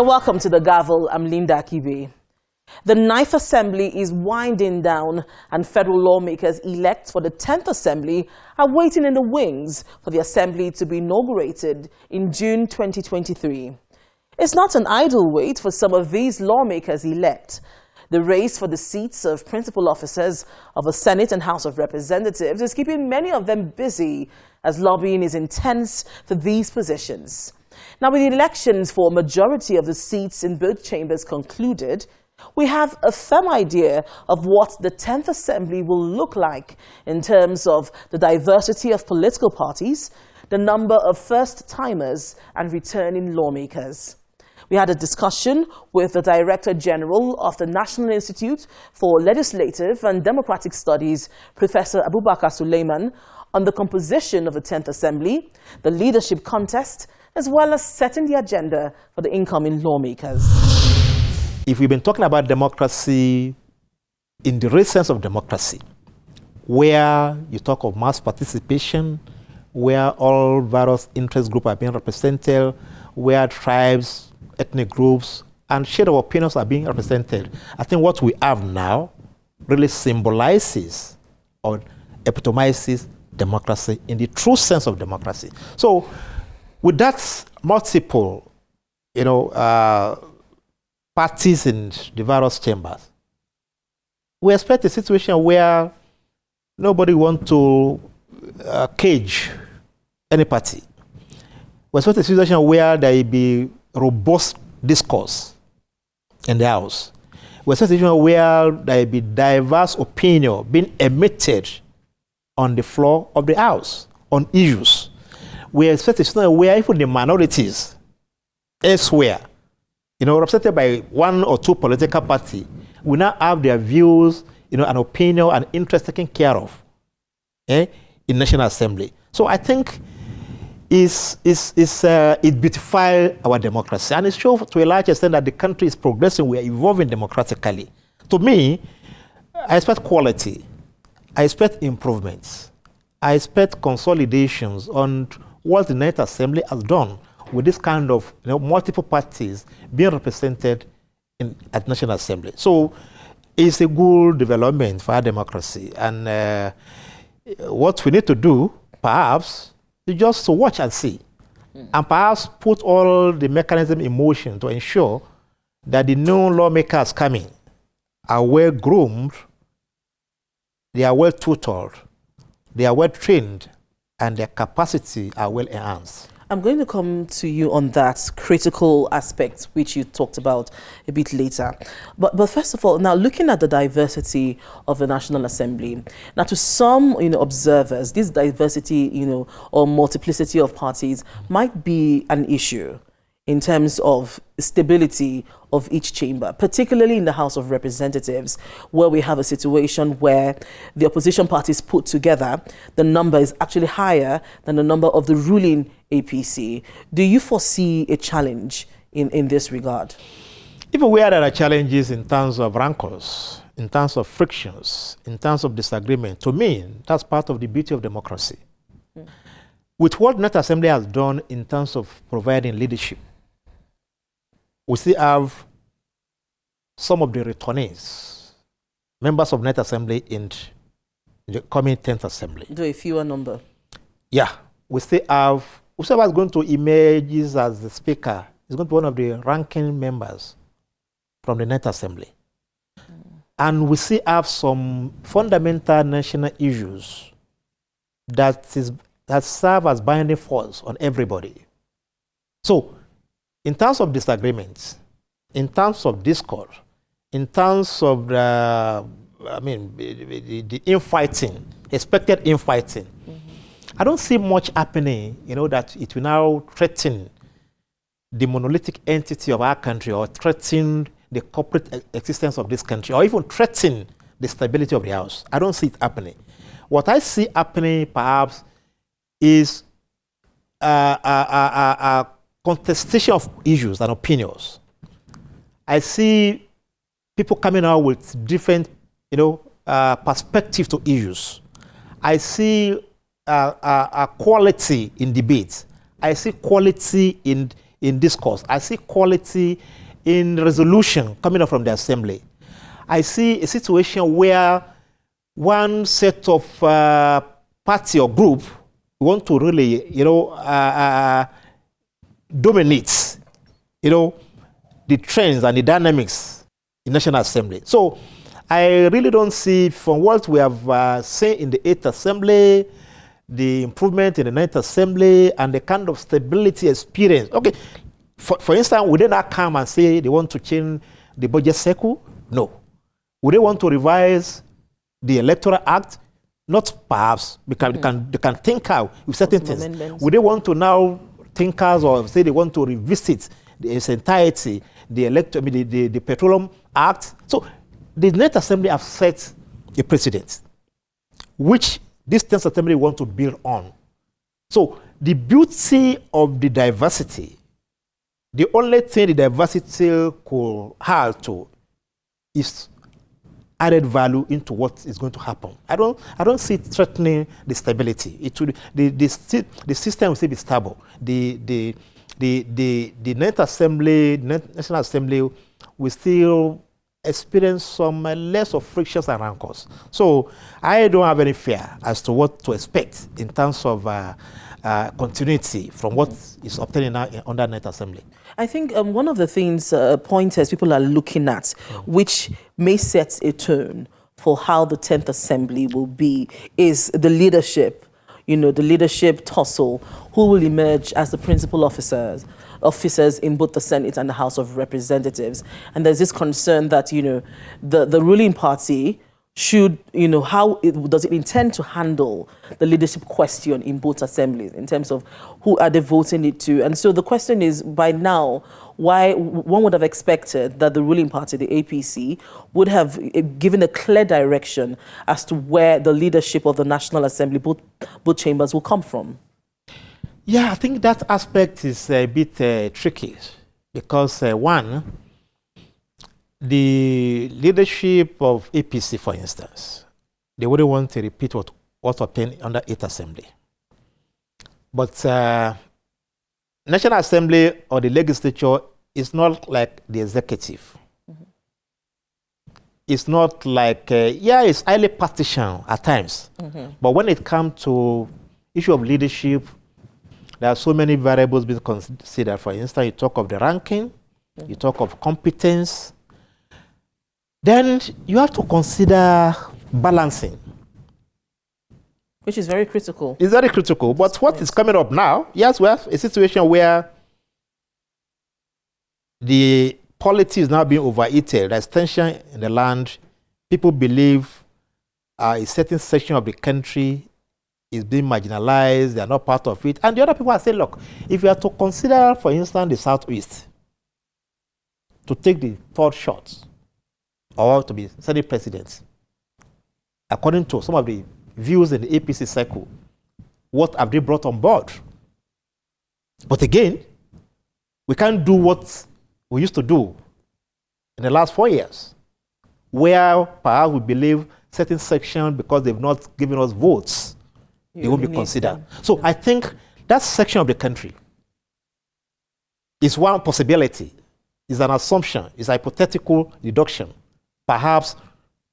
You're welcome to the Gavel. I'm Linda Akibe. The 9th Assembly is winding down, and federal lawmakers elect for the 10th Assembly are waiting in the wings for the Assembly to be inaugurated in June 2023. It's not an idle wait for some of these lawmakers elect. The race for the seats of principal officers of the Senate and House of Representatives is keeping many of them busy as lobbying is intense for these positions. Now, with the elections for a majority of the seats in both chambers concluded, we have a firm idea of what the 10th Assembly will look like in terms of the diversity of political parties, the number of first-timers, and returning lawmakers. We had a discussion with the Director General of the National Institute for Legislative and Democratic Studies, Professor Abubakar Suleiman, on the composition of the 10th Assembly, the leadership contest, as well as setting the agenda for the incoming lawmakers. If we've been talking about democracy in the real sense of democracy, where you talk of mass participation, where all various interest groups are being represented, where tribes, ethnic groups, and shade of opinions are being represented, I think what we have now really symbolizes or epitomizes democracy in the true sense of democracy. So with that multiple, parties in the various chambers, we expect a situation where nobody wants to cage any party. We expect a situation where there will be robust discourse in the House. We expect a situation where there will be diverse opinion being emitted on the floor of the House on issues. We expect a situation where even the minorities elsewhere, represented by one or two political parties, will now have their views, an opinion and interest taken care of in National Assembly. So I think it beautifies our democracy, and it shows to a large extent that the country is progressing, we are evolving democratically. To me, I expect quality, I expect improvements, I expect consolidations on what the 9th Assembly has done with this kind of multiple parties being represented at National Assembly. So it's a good development for our democracy. And what we need to do, perhaps, is just to watch and see. And perhaps put all the mechanism in motion to ensure that the new lawmakers coming are well groomed, they are well tutored, they are well trained, and their capacity are well enhanced. I'm going to come to you on that critical aspect, which you talked about a bit later. But first of all, now looking at the diversity of the National Assembly, now to some observers, this diversity or multiplicity of parties might be an issue in terms of stability of each chamber, particularly in the House of Representatives, where we have a situation where the opposition parties put together, the number is actually higher than the number of the ruling APC. Do you foresee a challenge in this regard? Even where there are challenges in terms of rancors, in terms of frictions, in terms of disagreement, to me, that's part of the beauty of democracy. With what National Assembly has done in terms of providing leadership, we still have some of the returnees, members of National Assembly in the coming 10th Assembly. Do a fewer number. Yeah, we still have, whoever is going to emerge as the Speaker is going to be one of the ranking members from the 9th Assembly. And we still have some fundamental national issues that serve as binding force on everybody. So, in terms of disagreements, in terms of discord, in terms of the infighting, expected infighting, I don't see much happening, that it will now threaten the monolithic entity of our country or threaten the corporate existence of this country or even threaten the stability of the House. I don't see it happening. What I see happening, perhaps, is a contestation of issues and opinions. I see people coming out with different, perspective to issues. I see a quality in debates. I see quality in in discourse. I see quality in resolution coming up from the assembly. I see a situation where one set of party or group want to really, dominate, the trends and the dynamics in National Assembly. So I really don't see, from what we have seen in the 8th Assembly, the improvement in the 9th Assembly, and the kind of stability experience. Okay, for instance, would they not come and say they want to change the budget cycle? No. Would they want to revise the Electoral Act? Not perhaps, because they can think out with certain things. Would they want to now think out or say they want to revisit its entirety, the Petroleum Act? So the 9th Assembly have set a precedent, which this 10th Assembly want to build on. So the beauty of the diversity, the only thing the diversity could have to is added value into what is going to happen. I don't see it threatening the stability. It will, the system will still be stable. The 9th Assembly, National Assembly, will still experience some less of frictions and rancors. So I don't have any fear as to what to expect in terms of continuity from what is obtaining now under 9th Assembly. I think one of the things, pointers people are looking at, which may set a tone for how the 10th Assembly will be, is the leadership, the leadership tussle, who will emerge as the principal officers in both the Senate and the House of Representatives. And there's this concern that, the ruling party should, how does it intend to handle the leadership question in both assemblies in terms of who are they voting it to? And so the question is, by now, why one would have expected that the ruling party, the APC, would have given a clear direction as to where the leadership of the National Assembly, both chambers, will come from. Yeah, I think that aspect is a bit tricky because, one, the leadership of APC, for instance, they wouldn't want to repeat what obtained under 8th Assembly. But National Assembly or the legislature is not like the executive. It's not like, it's highly partisan at times. But when it comes to issue of leadership, there are so many variables being considered. For instance, you talk of the ranking, you talk of competence. Then you have to consider balancing. Which is very critical. It's very critical. But what is coming up now, yes, we have a situation where the polity is now being overeaten. There's tension in the land. People believe a certain section of the country is being marginalized. They are not part of it. And the other people are saying, look, if you are to consider, for instance, the Southeast, to take the third shot, or to be Senate president, according to some of the views in the APC circle, what have they brought on board? But again, we can't do what we used to do in the last 4 years, where perhaps we believe certain section, because they've not given us votes, they won't be considered. So I think that section of the country is one possibility, is an assumption, is a hypothetical deduction. Perhaps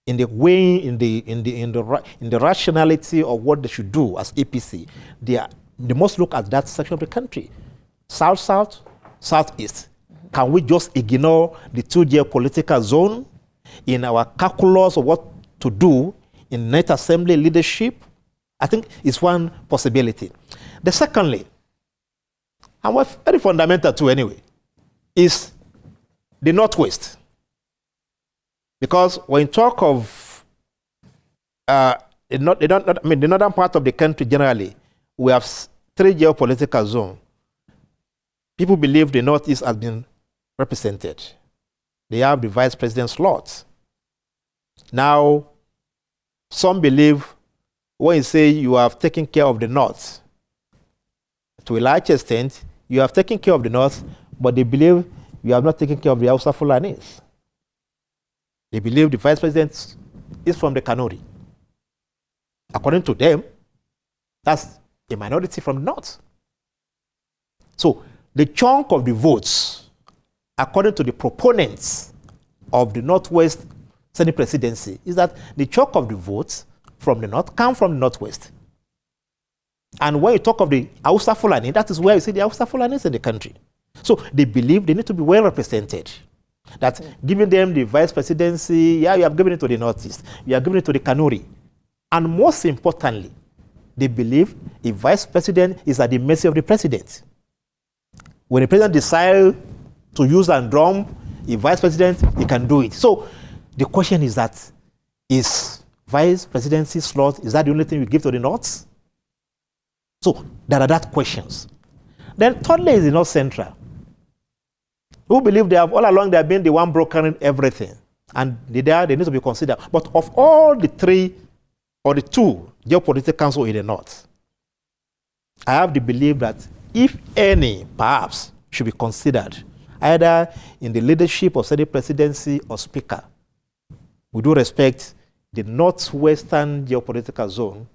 in the way, in the rationality of what they should do as APC, they must look at that section of the country. South-South, Southeast. Can we just ignore the two geopolitical zone in our calculus of what to do in 9th Assembly leadership? I think it's one possibility. The secondly, and what's very fundamental too anyway, is the Northwest. Because when you talk of the northern part of the country generally, we have 3 geopolitical zones. People believe the Northeast has been represented. They have the vice president slots. Now, some believe when you say you have taken care of the North, to a large extent, you have taken care of the North, but they believe you have not taken care of the Hausa Fulanis. They believe the vice president is from the Kanuri. According to them, that's a minority from the North. So the chunk of the votes, according to the proponents of the Northwest Senate presidency, is that the chunk of the votes from the North come from the Northwest. And when you talk of the Hausa Fulani, that is where you see the Hausa Fulanis in the country. So they believe they need to be well represented. That giving them the vice presidency, yeah, you have given it to the Northeast, you have given it to the Kanuri. And most importantly, they believe a vice president is at the mercy of the president. When the president decides to use and drum a vice president, he can do it. So the question is that, is vice presidency slot, is that the only thing we give to the North? So there are that questions. Then thirdly is the North Central, who believe they have all along they have been the one brokering everything. And they need to be considered. But of all the three or the two geopolitical councils in the North, I have the belief that if any, perhaps, should be considered, either in the leadership of Senate presidency or speaker, we do respect the Northwestern geopolitical zone,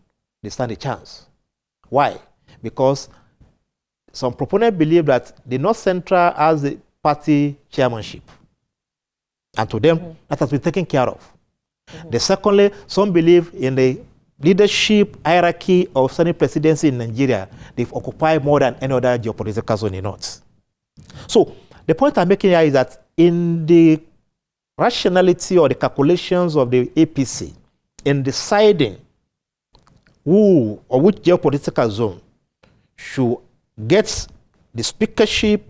they stand a chance. Why? Because some proponents believe that the North Central has the party chairmanship. And to them, that has been taken care of. The secondly, some believe in the leadership hierarchy of Senate presidency in Nigeria. They've occupied more than any other geopolitical zone in the North. So the point I'm making here is that in the rationality or the calculations of the APC in deciding who or which geopolitical zone should get the speakership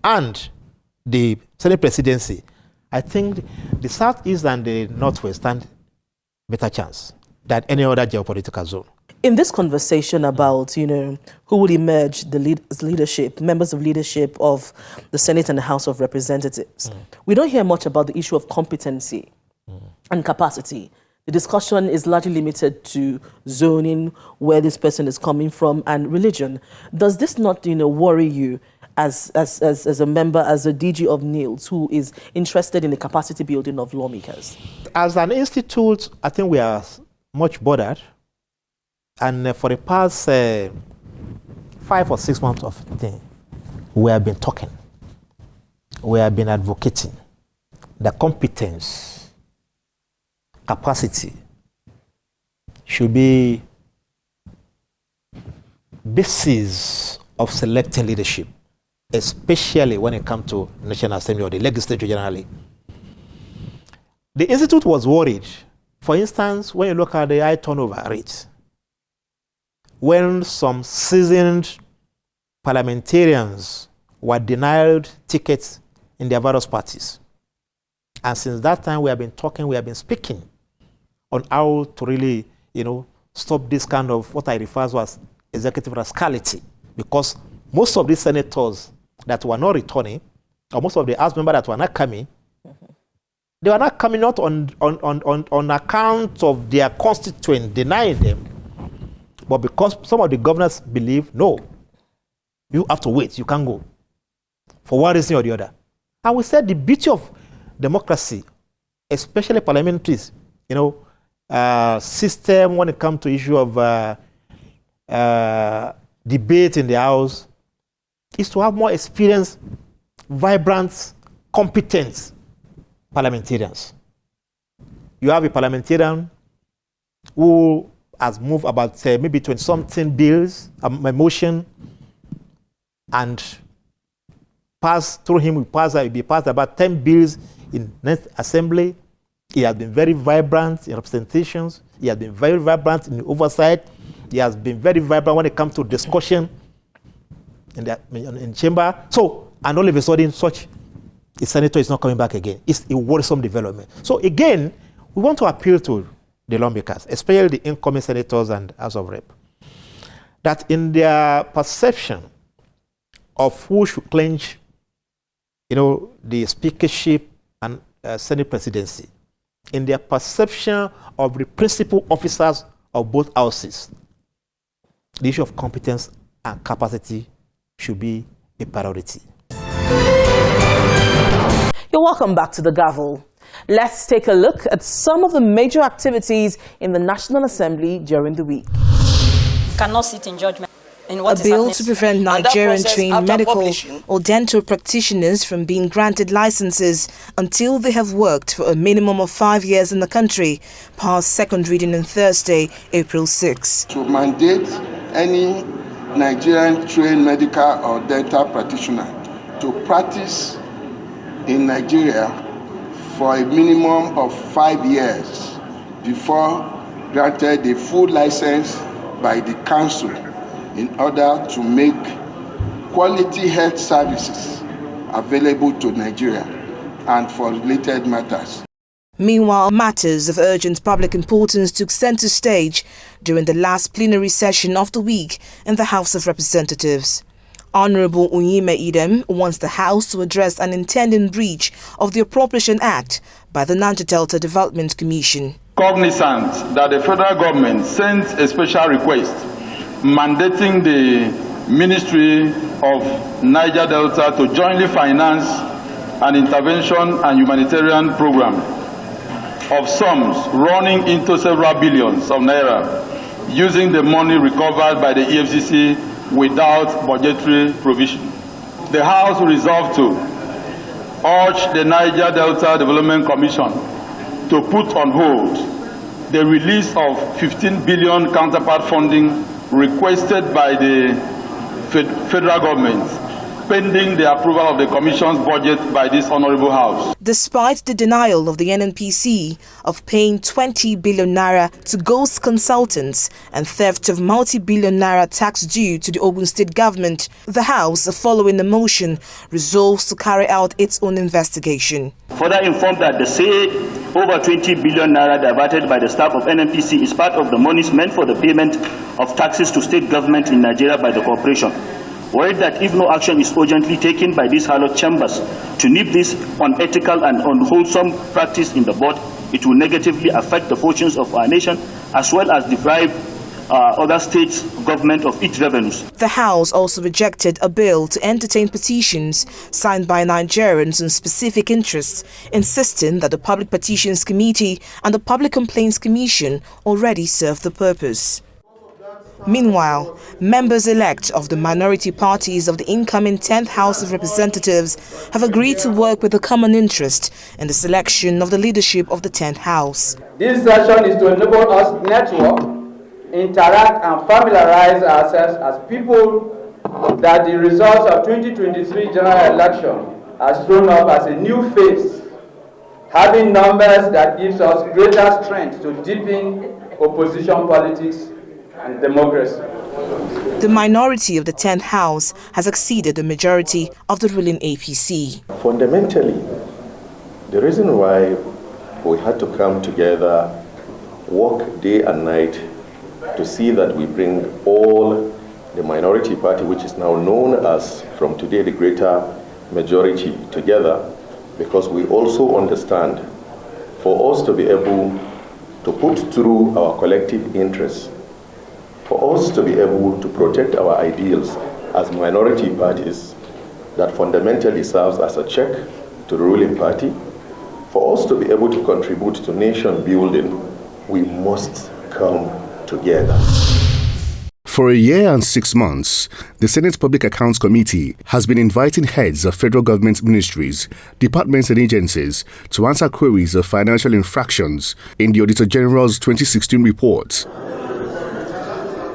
and the Senate presidency, I think the Southeast and the Northwest stand better chance than any other geopolitical zone. In this conversation about, who will emerge the leadership, members of leadership of the Senate and the House of Representatives, we don't hear much about the issue of competency and capacity. The discussion is largely limited to zoning, where this person is coming from, and religion. Does this not, worry you as a member, as a DG of NILS, who is interested in the capacity building of lawmakers? As an institute, I think we are much bothered. And for the past 5 or 6 months of thing, we have been talking. We have been advocating the competence, capacity should be basis of selecting leadership, especially when it comes to National Assembly or the legislature generally. The institute was worried. For instance, when you look at the high turnover rate, when some seasoned parliamentarians were denied tickets in their various parties. And since that time, we have been talking, we have been speaking on how to really, stop this kind of what I refer to as executive rascality. Because most of these senators that were not returning, or most of the House members that were not coming, they were not coming out on account of their constituent denying them, but because some of the governors believe, no, you have to wait, you can't go, for one reason or the other. And we said the beauty of democracy, especially parliamentaries, system when it comes to issue of debate in the House, is to have more experienced, vibrant, competent parliamentarians. You have a parliamentarian who has moved about maybe 20-something bills, a motion, and through him, will be passed about 10 bills in next assembly. He has been very vibrant in representations. He has been very vibrant in oversight. He has been very vibrant when it comes to discussion in chamber. So, and all of a sudden, such a senator is not coming back again. It's a worrisome development. So again, we want to appeal to the lawmakers, especially the incoming senators and House of Rep, that in their perception of who should clinch, the speakership and Senate presidency, in their perception of the principal officers of both houses, the issue of competence and capacity should be a priority. You're welcome back to the Gavel. Let's take a look at some of the major activities in the National Assembly during the week. Cannot sit in judgment. A bill to prevent Nigerian-trained medical or dental practitioners from being granted licenses until they have worked for a minimum of 5 years in the country passed second reading on Thursday, April 6. To mandate any Nigerian-trained medical or dental practitioner to practice in Nigeria for a minimum of 5 years before granted a full license by the council in order to make quality health services available to Nigeria and for related matters. Meanwhile, matters of urgent public importance took center stage during the last plenary session of the week in the House of Representatives. Honorable Unyime Idem wants the House to address an intended breach of the Appropriation Act by the Niger Delta Development Commission. Cognizant that the federal government sent a special request mandating the Ministry of Niger Delta to jointly finance an intervention and humanitarian program of sums running into several billions of naira using the money recovered by the EFCC without budgetary provision. The House resolved to urge the Niger Delta Development Commission to put on hold the release of 15 billion counterpart funding requested by the federal government, pending the approval of the Commission's budget by this Honorable House. Despite the denial of the NNPC of paying 20 billion naira to ghost consultants and theft of multi-billion naira tax due to the Ogun State government, the House, following the motion, resolves to carry out its own investigation. Further informed that the say over 20 billion naira diverted by the staff of NNPC is part of the monies meant for the payment of taxes to state government in Nigeria by the corporation. Worried that if no action is urgently taken by these hallowed chambers to nip this unethical and unwholesome practice in the board, it will negatively affect the fortunes of our nation as well as deprive other states' government of its revenues. The House also rejected a bill to entertain petitions signed by Nigerians in specific interests, insisting that the Public Petitions Committee and the Public Complaints Commission already serve the purpose. Meanwhile, members-elect of the minority parties of the incoming 10th House of Representatives have agreed to work with a common interest in the selection of the leadership of the 10th House. This session is to enable us network, interact and familiarize ourselves as people that the results of 2023 general election has thrown up as a new face, having numbers that gives us greater strength to deepen opposition politics and democracy. The minority of the 10th House has exceeded the majority of the ruling APC. Fundamentally, the reason why we had to come together, work day and night to see that we bring all the minority party, which is now known as from today the greater majority, together, because we also understand for us to be able to put through our collective interests, for us to be able to protect our ideals as minority parties that fundamentally serves as a check to the ruling party, for us to be able to contribute to nation building, we must come together. For a year and 6 months, the Senate Public Accounts Committee has been inviting heads of federal government ministries, departments and agencies to answer queries of financial infractions in the Auditor General's 2016 report.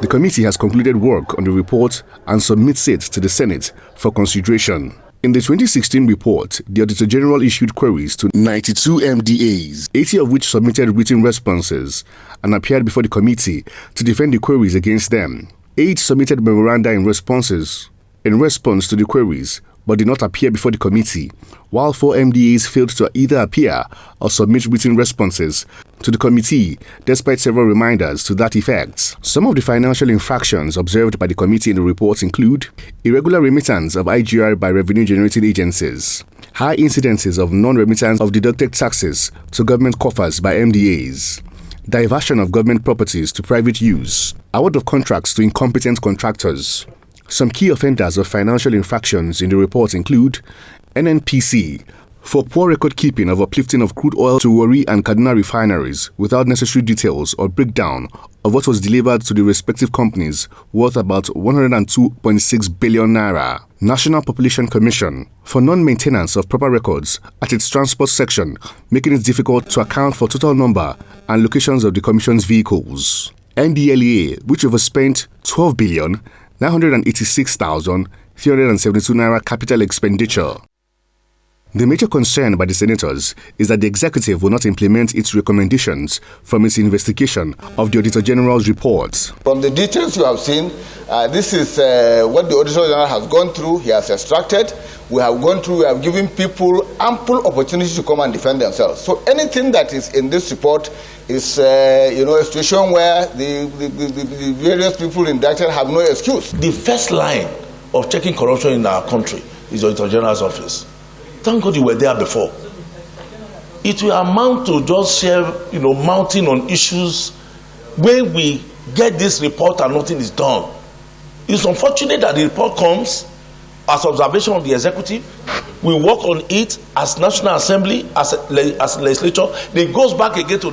The committee has concluded work on the report and submits it to the Senate for consideration. In the 2016 report, the Auditor General issued queries to 92 MDAs, 80 of which submitted written responses and appeared before the committee to defend the queries against them. 8 submitted memoranda in response to the queries, but did not appear before the committee, while 4 MDAs failed to either appear or submit written responses to the committee, despite several reminders to that effect. Some of the financial infractions observed by the committee in the report include irregular remittance of IGR by revenue-generating agencies, high incidences of non-remittance of deducted taxes to government coffers by MDAs, diversion of government properties to private use, award of contracts to incompetent contractors. Some key offenders of financial infractions in the report include NNPC, for poor record keeping of uplifting of crude oil to Warri and Kaduna refineries without necessary details or breakdown of what was delivered to the respective companies worth about 102.6 billion naira. National Population Commission for non-maintenance of proper records at its transport section, making it difficult to account for total number and locations of the Commission's vehicles. NDLEA, which overspent 12,986,372 naira capital expenditure. The major concern by the senators is that the executive will not implement its recommendations from its investigation of the Auditor General's reports. From the details you have seen, this is what the Auditor General has gone through. He has extracted. We have given people ample opportunity to come and defend themselves. So anything that is in this report is, a situation where the various people indicted have no excuse. The first line of checking corruption in our country is the Auditor General's office. Thank God you were there before. It will amount to just mounting on issues when we get this report and nothing is done. It's unfortunate that the report comes as observation of the executive. We work on it as National Assembly, as legislature. Then it goes back again to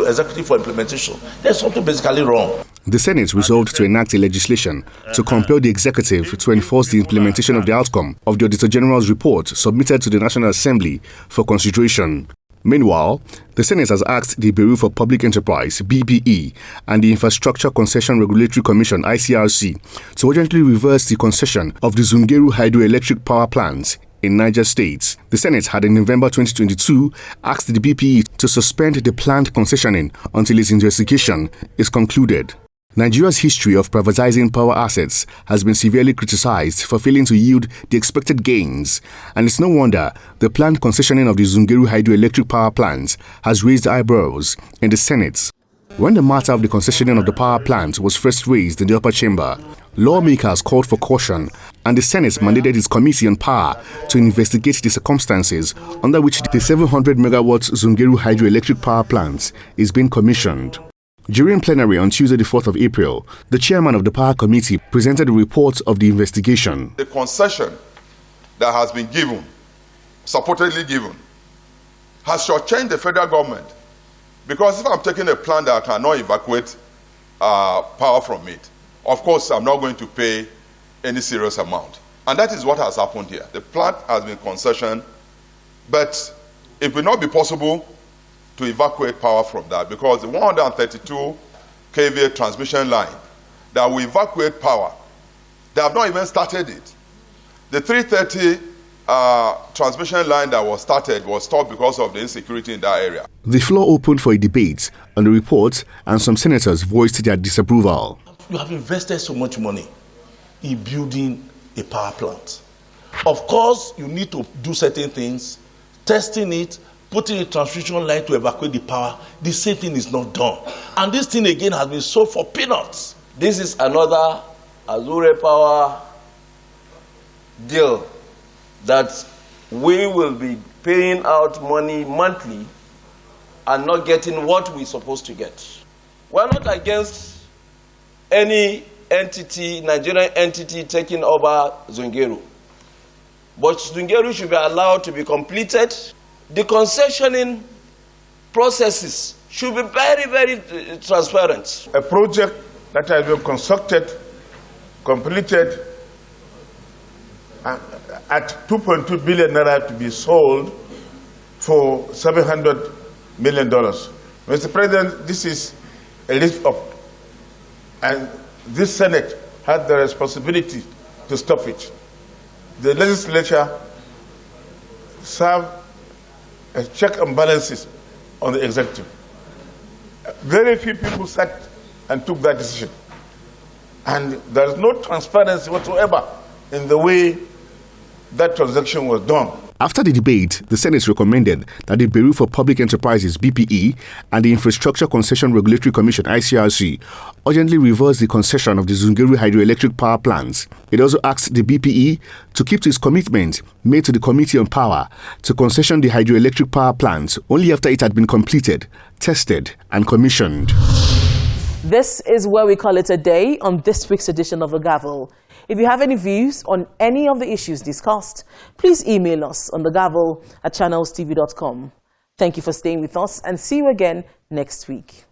executive for implementation. There's something basically wrong. The Senate resolved to enact a legislation to compel the executive to enforce the implementation of the outcome of the Auditor General's report submitted to the National Assembly for consideration. Meanwhile, the Senate has asked the Bureau for Public Enterprise, BPE, and the Infrastructure Concession Regulatory Commission, ICRC, to urgently reverse the concession of the Zungeru hydroelectric power plants in Niger State. The Senate had in November 2022 asked the BPE to suspend the planned concessioning until its investigation is concluded. Nigeria's history of privatizing power assets has been severely criticized for failing to yield the expected gains, and it's no wonder the planned concessioning of the Zungeru hydroelectric power plants has raised eyebrows in the Senate. When the matter of the concessioning of the power plant was first raised in the upper chamber, lawmakers called for caution, and the Senate mandated its Committee on Power to investigate the circumstances under which the 700 megawatt Zungeru hydroelectric power plant is being commissioned. During plenary on Tuesday, the 4th of April, the chairman of the Power Committee presented a report of the investigation. The concession that has been given, supposedly given, has shortchanged the federal government. Because if I'm taking a plant that I cannot evacuate power from it, of course I'm not going to pay any serious amount. And that is what has happened here. The plant has been concessioned, but it will not be possible to evacuate power from that, because the 132 kVA transmission line that will evacuate power, they have not even started it. The 330 transmission line that was started was stopped because of the insecurity in that area. The floor opened for a debate on the report, and some senators voiced their disapproval. You have invested so much money in building a power plant. Of course, you need to do certain things, testing it, putting a transmission line to evacuate the power. The same thing is not done. And this thing again has been sold for peanuts. This is another Azure Power deal that we will be paying out money monthly and not getting what we're supposed to get. We're not against any entity, Nigerian entity, taking over Zungeru. But Zungeru should be allowed to be completed. The concessioning processes should be very, very transparent. A project that has been constructed, completed, at 2.2 billion naira to be sold for $700 million. Mr. President, this is a lift up, and this Senate has the responsibility to stop it. The legislature serve as check and balances on the executive. Very few people sat and took that decision. And there is no transparency whatsoever in the way that transaction was done. After the debate, the Senate recommended that the Bureau for Public Enterprises, BPE, and the Infrastructure Concession Regulatory Commission, ICRC, urgently reverse the concession of the Zungeru hydroelectric power plants. It also asked the BPE to keep to its commitment made to the Committee on Power to concession the hydroelectric power plants only after it had been completed, tested, and commissioned. This is where we call it a day on this week's edition of the Gavel. If you have any views on any of the issues discussed, please email us on thegavel@channelstv.com. Thank you for staying with us and see you again next week.